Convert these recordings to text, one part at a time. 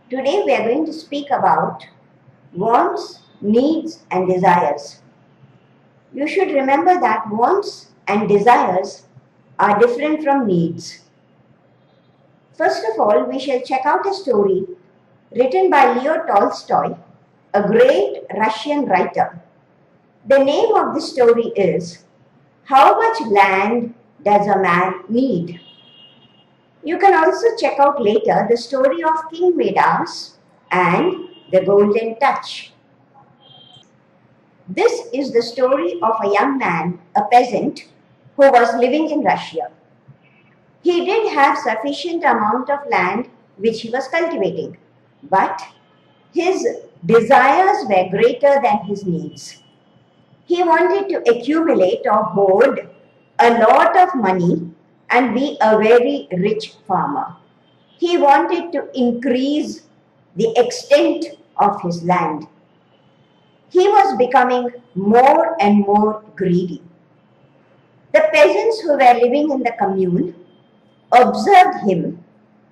Today we are going to speak about wants, needs and desires. You should remember that wants and desires are different from needs. First of all, we shall check out a story written by Leo Tolstoy, a great Russian writer. The name of the story is How Much Land Does a Man Need? You can also check out later the story of King Midas and the Golden Touch. This is the story of a young man, a peasant, who was living in Russia. He did have sufficient amount of land which he was cultivating, but his desires were greater than his needs. He wanted to accumulate or hoard a lot of money and be a very rich farmer. He wanted to increase the extent of his land. He was becoming more and more greedy. The peasants who were living in the commune observed him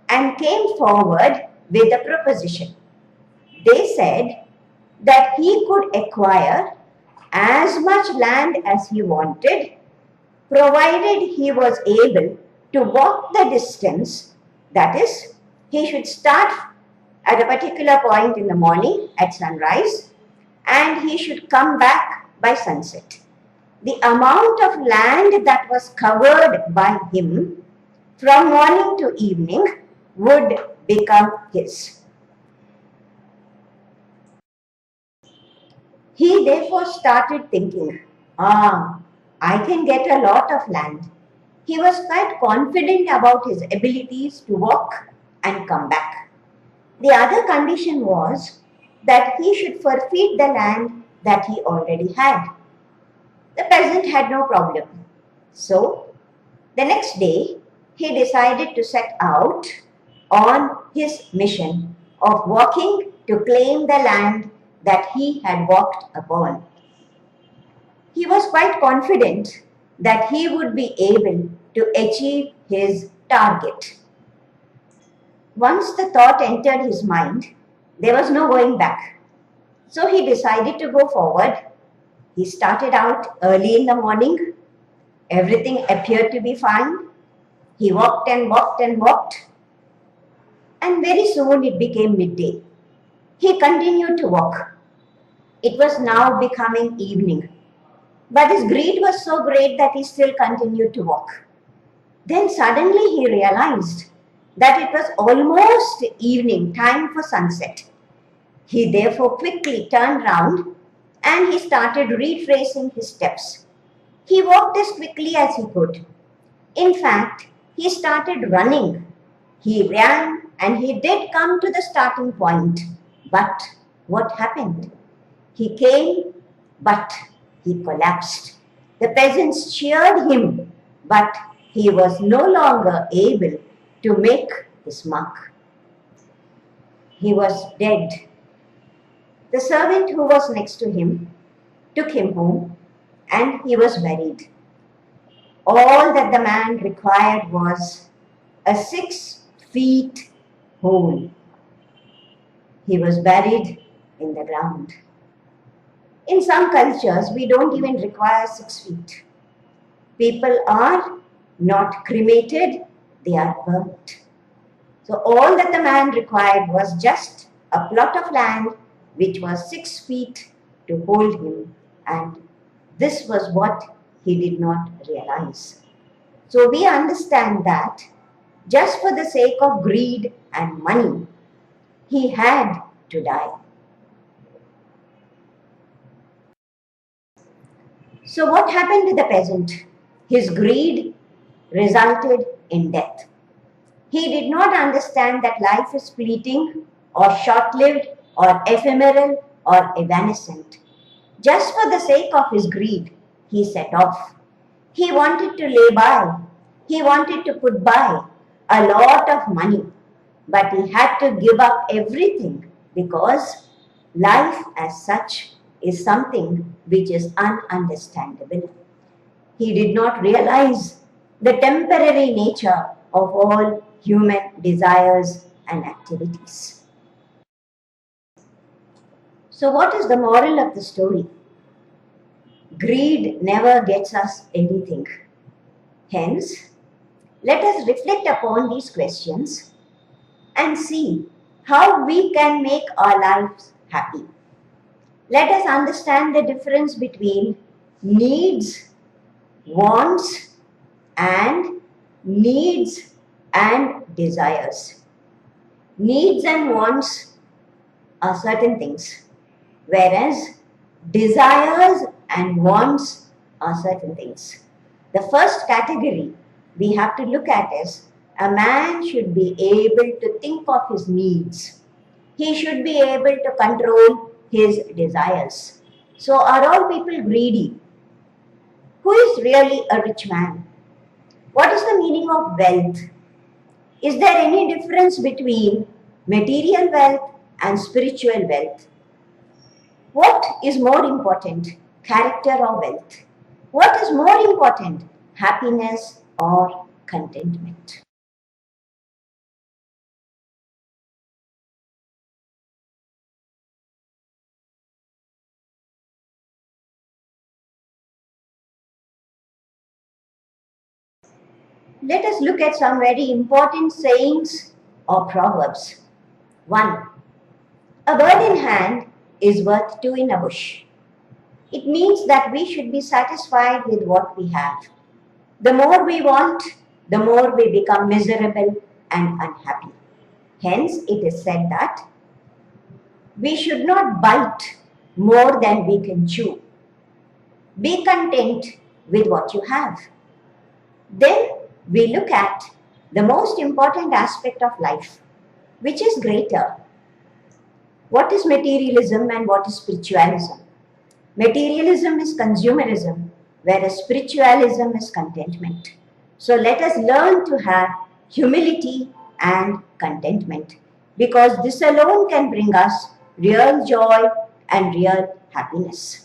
and came forward with a proposition. They said that he could acquire as much land as he wanted, provided he was able to walk the distance. That is, he should start at a particular point in the morning at sunrise and he should come back by sunset. The amount of land that was covered by him from morning to evening would become his. He therefore started thinking, I can get a lot of land. He was quite confident about his abilities to walk and come back. The other condition was that he should forfeit the land that he already had. The peasant had no problem. So, the next day, he decided to set out on his mission of walking to claim the land that he had walked upon. He was quite confident that he would be able to achieve his target. Once the thought entered his mind, there was no going back. So he decided to go forward. He started out early in the morning. Everything appeared to be fine. He walked and walked and walked. And very soon it became midday. He continued to walk. It was now becoming evening. But his greed was so great that he still continued to walk. Then suddenly he realized that it was almost evening, time for sunset. He therefore quickly turned round and he started retracing his steps. He walked as quickly as he could. In fact, he started running. He ran and he did come to the starting point. But what happened? He came, but he collapsed. The peasants cheered him, but he was no longer able to make his mark. He was dead. The servant who was next to him took him home and he was buried. All that the man required was a 6 feet hole. He was buried in the ground. In some cultures, we don't even require 6 feet. People are not cremated, they are burnt. So all that the man required was just a plot of land which was 6 feet to hold him, and this was what he did not realize. So we understand that just for the sake of greed and money, he had to die. So what happened to the peasant? His greed resulted in death. He did not understand that life is fleeting or short-lived or ephemeral or evanescent. Just for the sake of his greed, he set off. He wanted to lay by. He wanted to put by a lot of money. But he had to give up everything because life as such is something which is ununderstandable. He did not realize the temporary nature of all human desires and activities. So, what is the moral of the story? Greed never gets us anything. Hence, let us reflect upon these questions and see how we can make our lives happy. Let us understand the difference between needs, wants, and needs and desires. Needs and wants are certain things, whereas desires and wants are certain things. The first category we have to look at is a man should be able to think of his needs. He should be able to control his desires. So, are all people greedy? Who is really a rich man? What is the meaning of wealth? Is there any difference between material wealth and spiritual wealth? What is more important, character or wealth? What is more important, happiness or contentment? Let us look at some very important sayings or proverbs. 1. A bird in hand is worth two in a bush. It means that we should be satisfied with what we have. The more we want, the more we become miserable and unhappy. Hence, it is said that we should not bite more than we can chew. Be content with what you have. Then we look at the most important aspect of life, which is greater. What is materialism and what is spiritualism? Materialism is consumerism, whereas spiritualism is contentment. So let us learn to have humility and contentment, because this alone can bring us real joy and real happiness.